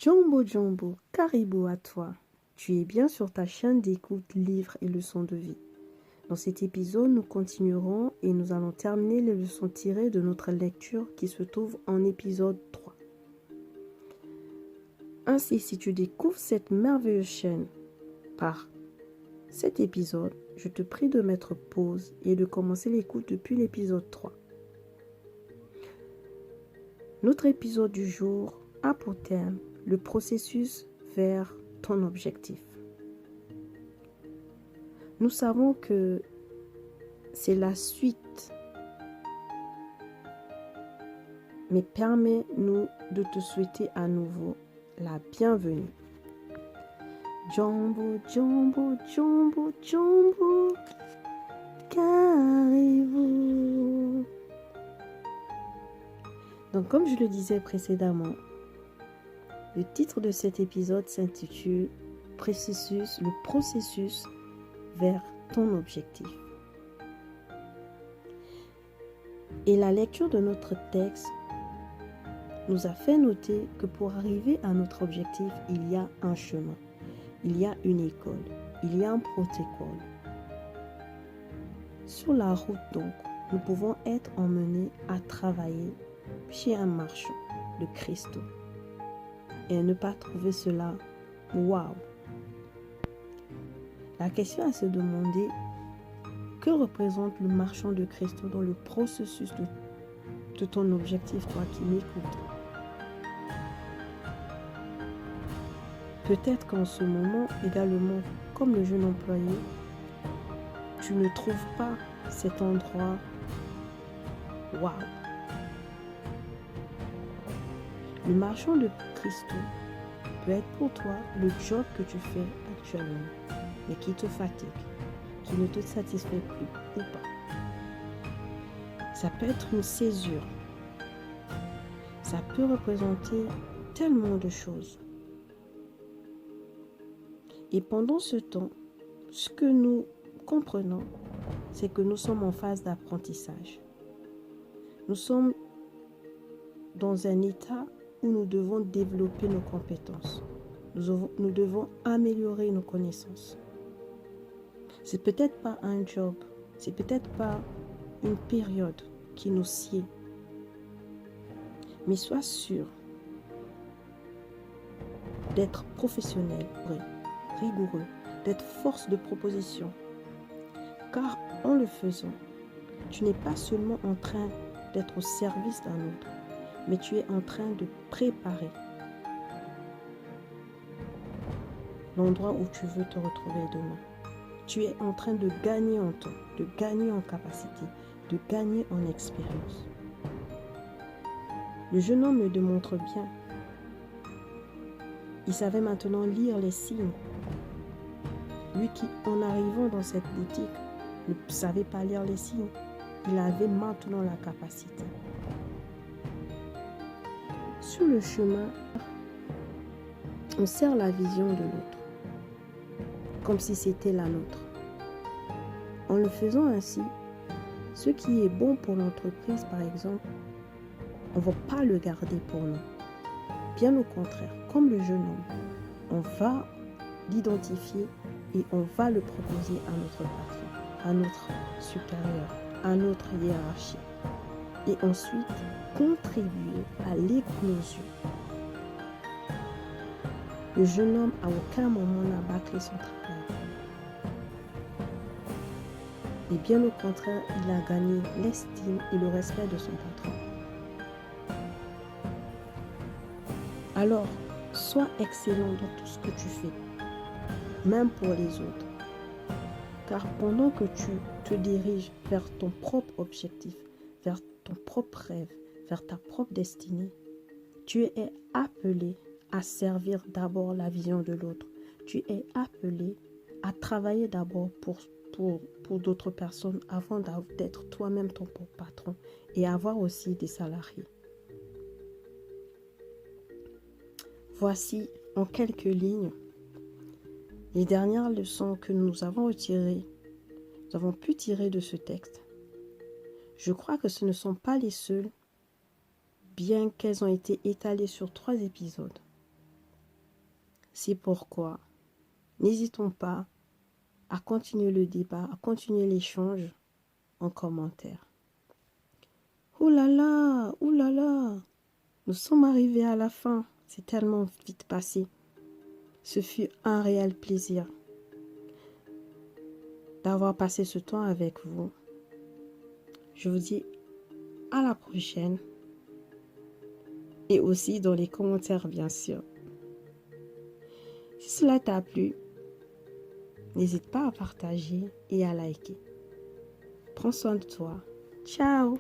Jumbo Jumbo, caribou à toi. Tu es bien sur ta chaîne d'écoute livres et leçons de vie. Dans cet épisode, nous continuerons et nous allons terminer les leçons tirées de notre lecture qui se trouve en épisode 3. Ainsi, si tu découvres cette merveilleuse chaîne par cet épisode, je te prie de mettre pause et de commencer l'écoute depuis l'épisode 3. Notre épisode du jour a pour thème le processus vers ton objectif. Nous savons que c'est la suite, mais permets-nous de te souhaiter à nouveau la bienvenue. Jumbo, Jumbo, Jumbo, Jumbo, caribou. Donc, comme je le disais précédemment, le titre de cet épisode s'intitule le processus vers ton objectif. Et la lecture de notre texte nous a fait noter que pour arriver à notre objectif, il y a un chemin, il y a une école, il y a un protocole. Sur la route donc, nous pouvons être emmenés à travailler chez un marchand de cristaux et ne pas trouver cela waouh. La question à se demander, que représente le marchand de cristaux dans le processus de ton objectif, toi qui m'écoutes? Peut-être qu'en ce moment, également, comme le jeune employé, tu ne trouves pas cet endroit waouh. Le marchand de cristaux peut être pour toi le job que tu fais actuellement, mais qui te fatigue, qui ne te satisfait plus ou pas. Ça peut être une césure. Ça peut représenter tellement de choses. Et pendant ce temps, ce que nous comprenons, c'est que nous sommes en phase d'apprentissage. Nous sommes dans un état où nous devons développer nos compétences. Nous devons améliorer nos connaissances. C'est peut-être pas un job, c'est peut-être pas une période qui nous sied. Mais sois sûr d'être professionnel, rigoureux, d'être force de proposition. Car en le faisant, tu n'es pas seulement en train d'être au service d'un autre, mais tu es en train de préparer l'endroit où tu veux te retrouver demain. Tu es en train de gagner en temps, de gagner en capacité, de gagner en expérience. Le jeune homme le démontre bien. Il savait maintenant lire les signes. Lui qui, en arrivant dans cette boutique, ne savait pas lire les signes, il avait maintenant la capacité. Sur le chemin, on sert la vision de l'autre, comme si c'était la nôtre. En le faisant ainsi, ce qui est bon pour l'entreprise, par exemple, on ne va pas le garder pour nous. Bien au contraire, comme le jeune homme, on va l'identifier et on va le proposer à notre patron, à notre supérieur, à notre hiérarchie. Et ensuite, contribuer à l'éclosion. Le jeune homme à aucun moment n'a bâclé son travail. Et bien au contraire, il a gagné l'estime et le respect de son patron. Alors, sois excellent dans tout ce que tu fais, même pour les autres. Car pendant que tu te diriges vers ton propre objectif, vers ton propre rêve, vers ta propre destinée, tu es appelé à servir d'abord la vision de l'autre. Tu es appelé à travailler d'abord pour d'autres personnes avant d'être toi-même ton propre patron et avoir aussi des salariés. Voici en quelques lignes les dernières leçons que nous avons pu tirer de ce texte. Je crois que ce ne sont pas les seules, bien qu'elles ont été étalées sur 3 épisodes. C'est pourquoi n'hésitons pas à continuer le débat, à continuer l'échange en commentaire. Ouh là là, nous sommes arrivés à la fin. C'est tellement vite passé. Ce fut un réel plaisir d'avoir passé ce temps avec vous. Je vous dis à la prochaine. Et aussi dans les commentaires, bien sûr. Si cela t'a plu, n'hésite pas à partager et à liker. Prends soin de toi. Ciao!